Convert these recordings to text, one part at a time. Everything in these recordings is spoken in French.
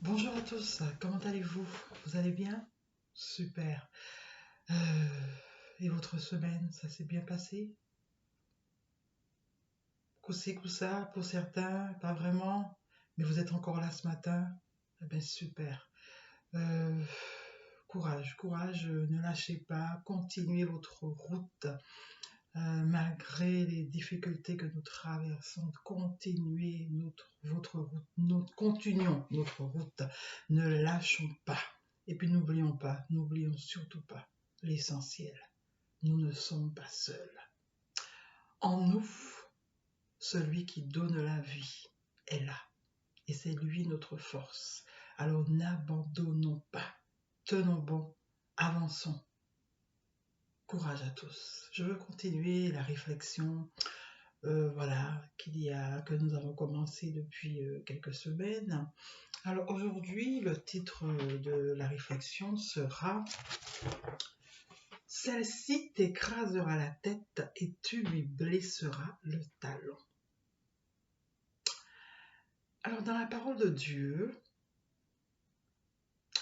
Bonjour à tous, comment allez-vous? Vous allez bien? Super. Et votre semaine, ça s'est bien passé? Coup-ci, coup-ça, pour certains, pas vraiment, mais vous êtes encore là ce matin? Eh bien, super. Euh, Courage, courage, ne lâchez pas, continuez votre route, malgré les difficultés que nous traversons, continuez votre route, continuons notre route, ne lâchons pas. Et puis n'oublions surtout pas l'essentiel. Nous ne sommes pas seuls. En nous, celui qui donne la vie est là. Et c'est lui notre force. Alors n'abandonnons pas. Tenons bon. Avançons. Courage à tous. Je veux continuer la réflexion que nous avons commencé depuis quelques semaines. Alors aujourd'hui, le titre de la réflexion sera « Celle-ci t'écrasera la tête et tu lui blesseras le talon ». Alors dans la parole de Dieu,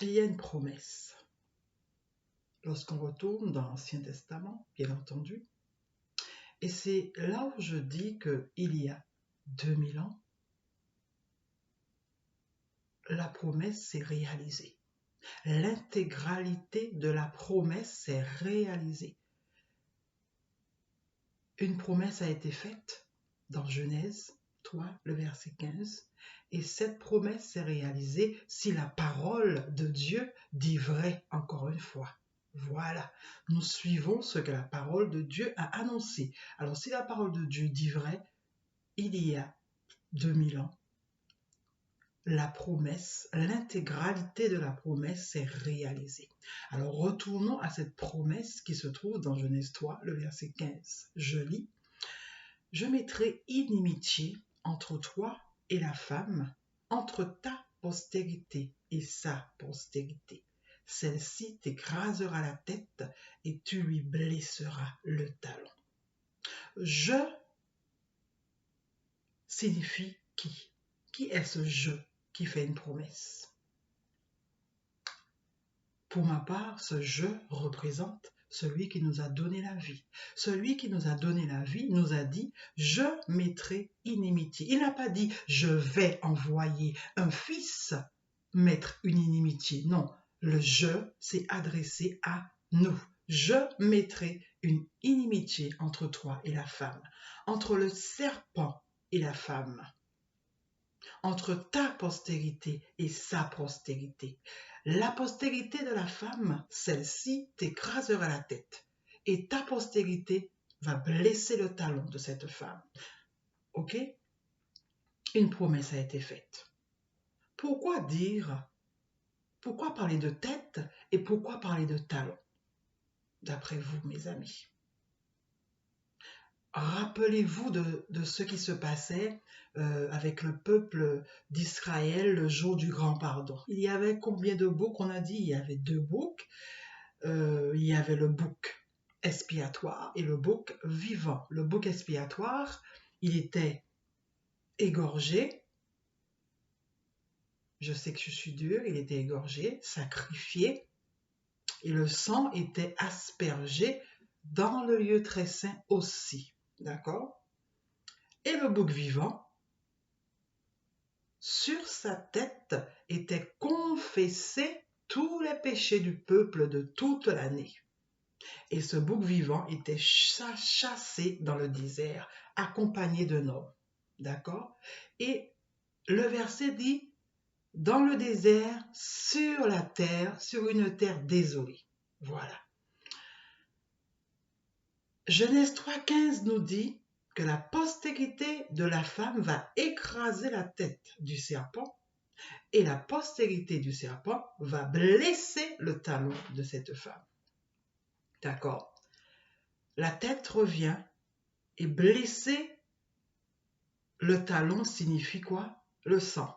il y a une promesse. Lorsqu'on retourne dans l'Ancien Testament, bien entendu, et c'est là où je dis qu'il y a 2000 ans, la promesse s'est réalisée. L'intégralité de la promesse s'est réalisée. Une promesse a été faite dans Genèse 3, le verset 15, et cette promesse s'est réalisée si la parole de Dieu dit vrai, encore une fois. Voilà, nous suivons ce que la parole de Dieu a annoncé. Alors si la parole de Dieu dit vrai, il y a 2000 ans, la promesse, l'intégralité de la promesse s'est réalisée. Alors retournons à cette promesse qui se trouve dans Genèse 3, le verset 15. Je lis. « Je mettrai inimitié entre toi et la femme, entre ta postérité et sa postérité. Celle-ci t'écrasera la tête et tu lui blesseras le talon. » Je signifie qui? Qui est ce je qui fait une promesse? Pour ma part, ce je représente celui qui nous a donné la vie. Celui qui nous a donné la vie nous a dit « Je mettrai inimitié ». Il n'a pas dit « Je vais envoyer un fils mettre une inimitié ». Non, le « je » s'est adressé à nous. Je mettrai une inimitié entre toi et la femme, entre le serpent et la femme, entre ta postérité et sa postérité. La postérité de la femme, celle-ci t'écrasera la tête et ta postérité va blesser le talon de cette femme. Ok? Une promesse a été faite. Pourquoi parler de tête et pourquoi parler de talon? D'après vous, mes amis. Rappelez-vous de ce qui se passait avec le peuple d'Israël le jour du grand pardon. Il y avait combien de boucs? On a dit il y avait 2 boucs. Il y avait le bouc expiatoire et le bouc vivant. Le bouc expiatoire, il était égorgé. Je sais que je suis dure, il était égorgé, sacrifié, et le sang était aspergé dans le lieu très saint aussi. D'accord? Et le bouc vivant, sur sa tête étaient confessés tous les péchés du peuple de toute l'année. Et ce bouc vivant était chassé dans le désert, accompagné d'un homme. D'accord? Et le verset dit, dans le désert, sur la terre, sur une terre désolée. Voilà. Genèse 3,15 nous dit que la postérité de la femme va écraser la tête du serpent et la postérité du serpent va blesser le talon de cette femme. D'accord? La tête revient et blesser le talon signifie quoi? Le sang.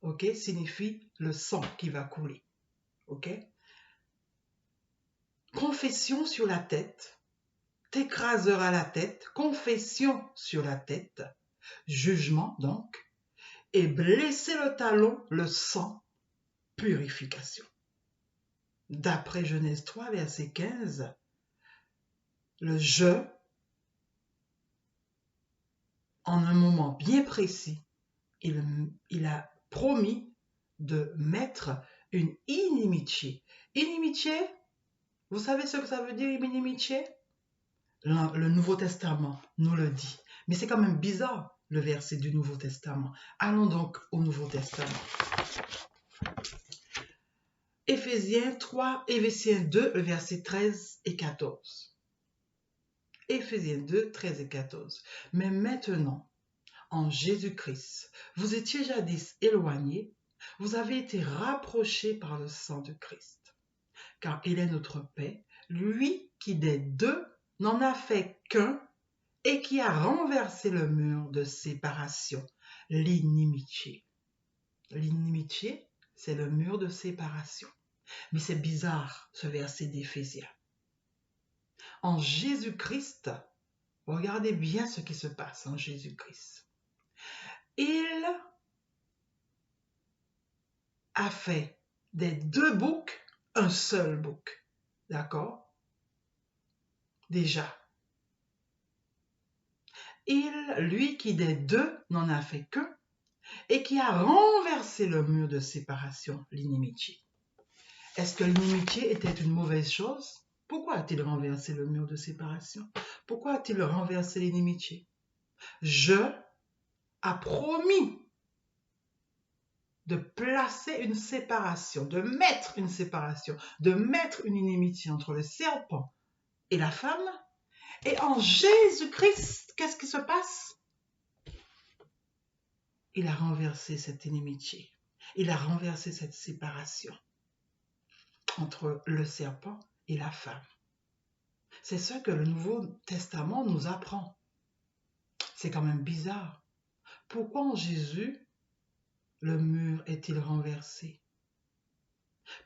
Ok? Signifie le sang qui va couler. Ok? Confession sur la tête, t'écrasera la tête, confession sur la tête, jugement donc, et blesser le talon, le sang, purification. D'après Genèse 3, verset 15, le je, en un moment bien précis, il a promis de mettre une inimitié. Inimitié, vous savez ce que ça veut dire, inimitié? Le Nouveau Testament nous le dit. Mais c'est quand même bizarre, le verset du Nouveau Testament. Allons donc au Nouveau Testament. Éphésiens 3, Éphésiens 2, le verset 13 et 14. Éphésiens 2, 13 et 14. Mais maintenant, en Jésus-Christ, vous étiez jadis éloignés, vous avez été rapprochés par le sang de Christ. Car il est notre paix, lui qui des deux n'en a fait qu'un et qui a renversé le mur de séparation, l'inimitié. L'inimitié, c'est le mur de séparation. Mais c'est bizarre, ce verset d'Éphésiens. En Jésus-Christ, regardez bien ce qui se passe en Jésus-Christ. Il a fait des deux boucs un seul bouc. D'accord? Déjà. Lui qui des deux n'en a fait qu'un et qui a renversé le mur de séparation, l'inimitié. Est-ce que l'inimitié était une mauvaise chose? Pourquoi a-t-il renversé le mur de séparation? Pourquoi a-t-il renversé l'inimitié? Je a promis de placer une séparation, de mettre une séparation, de mettre une inimitié entre le serpent et la femme. Et en Jésus-Christ, qu'est-ce qui se passe? Il a renversé cette inimitié. Il a renversé cette séparation entre le serpent et la femme. C'est ce que le Nouveau Testament nous apprend. C'est quand même bizarre. Pourquoi en Jésus, le mur est-il renversé?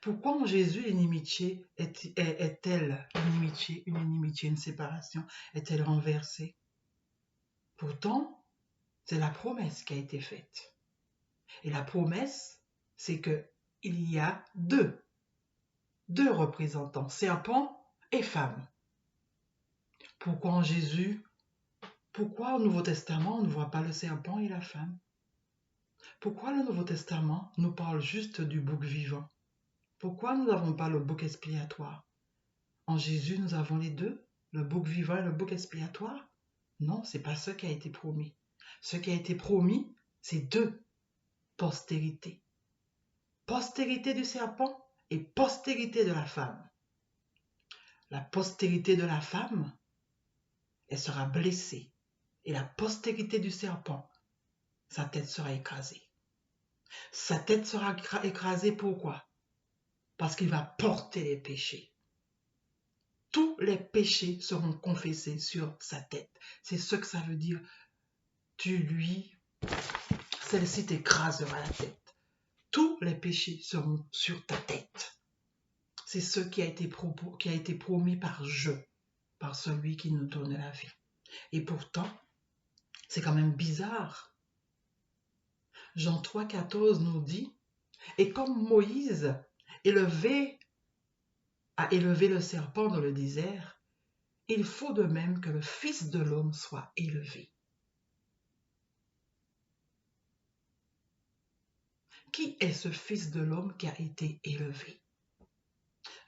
Pourquoi en Jésus, l'inimitié est-elle une inimitié, une séparation, est-elle renversée? Pourtant, c'est la promesse qui a été faite. Et la promesse, c'est qu'il y a deux représentants, serpent et femme. Pourquoi en Jésus, pourquoi au Nouveau Testament, on ne voit pas le serpent et la femme? Pourquoi le Nouveau Testament nous parle juste du bouc vivant? Pourquoi nous n'avons pas le bouc expiatoire? En Jésus, nous avons les deux, le bouc vivant et le bouc expiatoire? Non, ce n'est pas ce qui a été promis. Ce qui a été promis, c'est deux postérités. Postérité du serpent et postérité de la femme. La postérité de la femme, elle sera blessée. Et la postérité du serpent, sa tête sera écrasée. Sa tête sera écrasée pourquoi? Parce qu'il va porter les péchés. Tous les péchés seront confessés sur sa tête. C'est ce que ça veut dire. Celle-ci t'écrasera la tête. Tous les péchés seront sur ta tête. C'est ce qui a été promis par celui qui nous donne la vie. Et pourtant, c'est quand même bizarre. Jean 3, 14 nous dit, « Et comme Moïse a élevé le serpent dans le désert, il faut de même que le Fils de l'homme soit élevé. » Qui est ce Fils de l'homme qui a été élevé?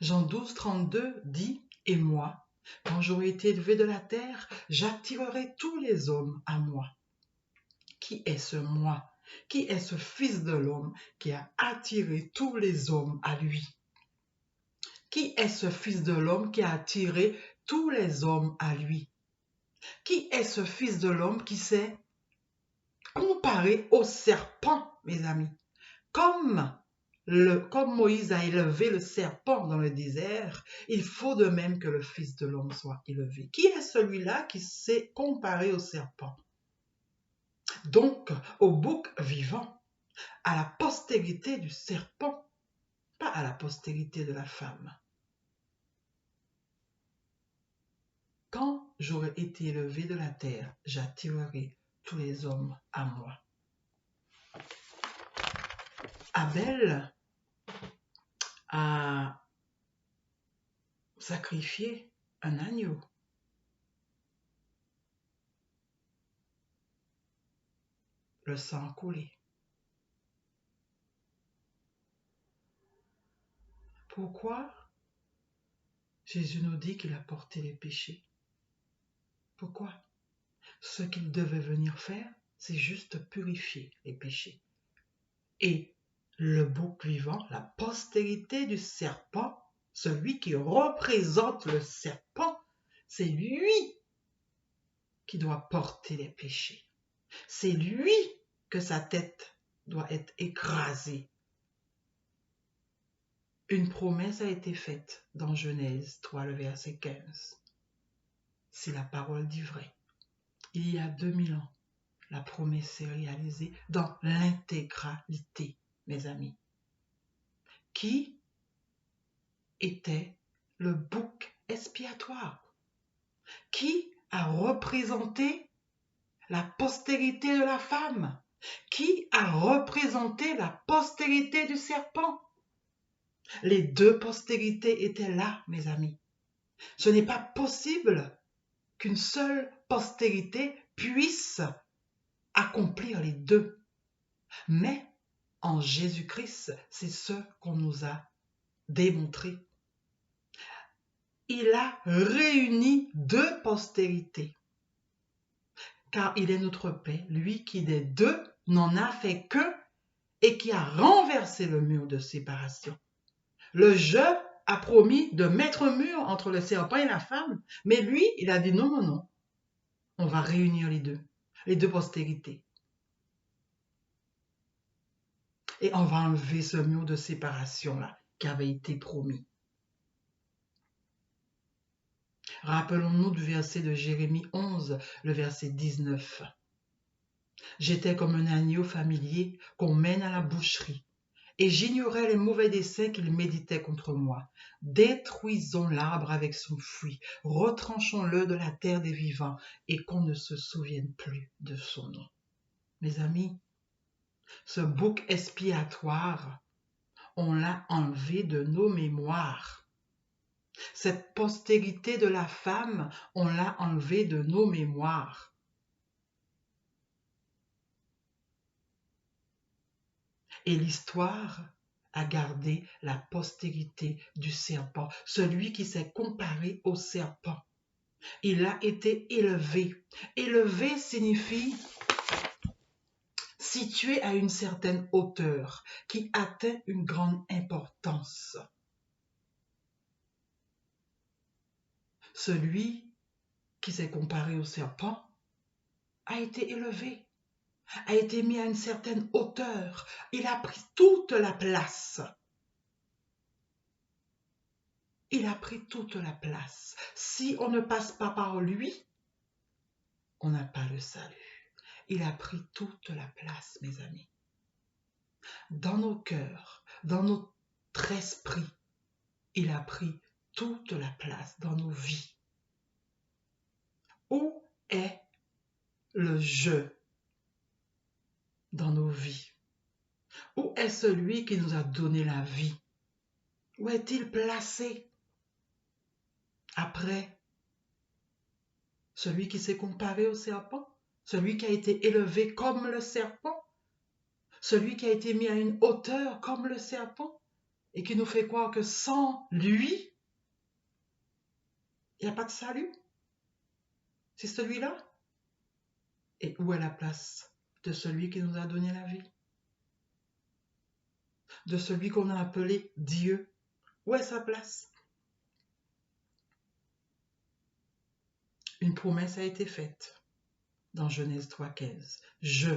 Jean 12, 32 dit, « Et moi, quand j'aurai été élevé de la terre, j'attirerai tous les hommes à moi. » Qui est ce moi? Qui est ce Fils de l'homme qui a attiré tous les hommes à lui? Qui est ce Fils de l'homme qui a attiré tous les hommes à lui? Qui est ce Fils de l'homme qui s'est comparé au serpent, mes amis? Comme Moïse a élevé le serpent dans le désert, il faut de même que le Fils de l'homme soit élevé. Qui est celui-là qui s'est comparé au serpent? Donc, au bouc vivant, à la postérité du serpent, pas à la postérité de la femme. Quand j'aurai été élevé de la terre, j'attirerai tous les hommes à moi. Abel a sacrifié un agneau. Le sang a coulé. Pourquoi Jésus nous dit qu'il a porté les péchés? Pourquoi? Ce qu'il devait venir faire, c'est juste purifier les péchés. Et le bouc vivant, la postérité du serpent, celui qui représente le serpent, c'est lui qui doit porter les péchés. C'est lui que sa tête doit être écrasée. Une promesse a été faite dans Genèse 3, le verset 15. C'est la parole dit vrai. Il y a 2000 ans, la promesse s'est réalisée dans l'intégralité, mes amis. Qui était le bouc expiatoire? Qui a représenté la postérité de la femme? Qui a représenté la postérité du serpent? Les deux postérités étaient là, mes amis. Ce n'est pas possible qu'une seule postérité puisse accomplir les deux. Mais en Jésus-Christ, c'est ce qu'on nous a démontré. Il a réuni deux postérités. Car il est notre Père, lui qui des deux n'en a fait qu'un et qui a renversé le mur de séparation. Le je a promis de mettre un mur entre le serpent et la femme, mais lui, il a dit non, non, non. On va réunir les deux postérités. Et on va enlever ce mur de séparation-là qui avait été promis. Rappelons-nous du verset de Jérémie 11, le verset 19. J'étais comme un agneau familier qu'on mène à la boucherie, et j'ignorais les mauvais desseins qu'il méditait contre moi. Détruisons l'arbre avec son fruit, retranchons-le de la terre des vivants, et qu'on ne se souvienne plus de son nom. Mes amis, ce bouc expiatoire, on l'a enlevé de nos mémoires. Cette postérité de la femme, on l'a enlevée de nos mémoires. Et l'histoire a gardé la postérité du serpent, celui qui s'est comparé au serpent. Il a été élevé. Élevé signifie situé à une certaine hauteur, qui atteint une grande importance. Celui qui s'est comparé au serpent a été élevé, a été mis à une certaine hauteur. Il a pris toute la place. Il a pris toute la place. Si on ne passe pas par lui, on n'a pas le salut. Il a pris toute la place, mes amis. Dans nos cœurs, dans notre esprit, il a pris toute la place dans nos vies. Où est le je dans nos vies? Où est celui qui nous a donné la vie? Où est-il placé? Après, celui qui s'est comparé au serpent, celui qui a été élevé comme le serpent, celui qui a été mis à une hauteur comme le serpent, et qui nous fait croire que sans lui, il n'y a pas de salut. C'est celui-là. Et où est la place de celui qui nous a donné la vie? De celui qu'on a appelé Dieu? Où est sa place? Une promesse a été faite dans Genèse 3,15. Je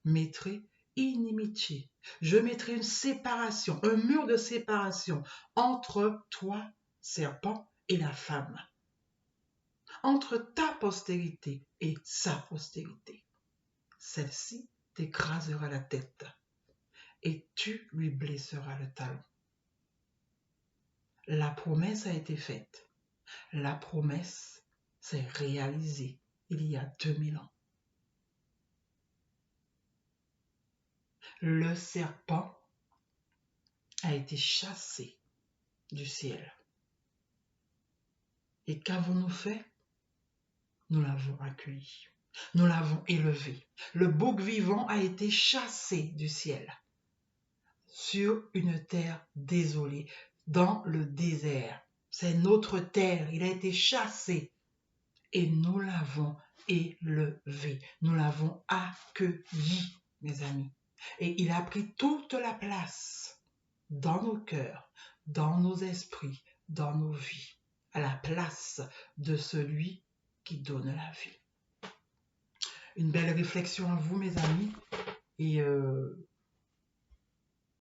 mettrai inimitié. Je mettrai une séparation, un mur de séparation entre toi, serpent, et la femme. Entre ta postérité et sa postérité. Celle-ci t'écrasera la tête et tu lui blesseras le talon. La promesse a été faite. La promesse s'est réalisée il y a 2000 ans. Le serpent a été chassé du ciel. Et qu'avons-nous fait? Nous l'avons accueilli. Nous l'avons élevé. Le bouc vivant a été chassé du ciel sur une terre désolée, dans le désert. C'est notre terre. Il a été chassé et nous l'avons élevé. Nous l'avons accueilli, mes amis. Et il a pris toute la place dans nos cœurs, dans nos esprits, dans nos vies, à la place de celui qui donne la vie. Une belle réflexion à vous, mes amis. Et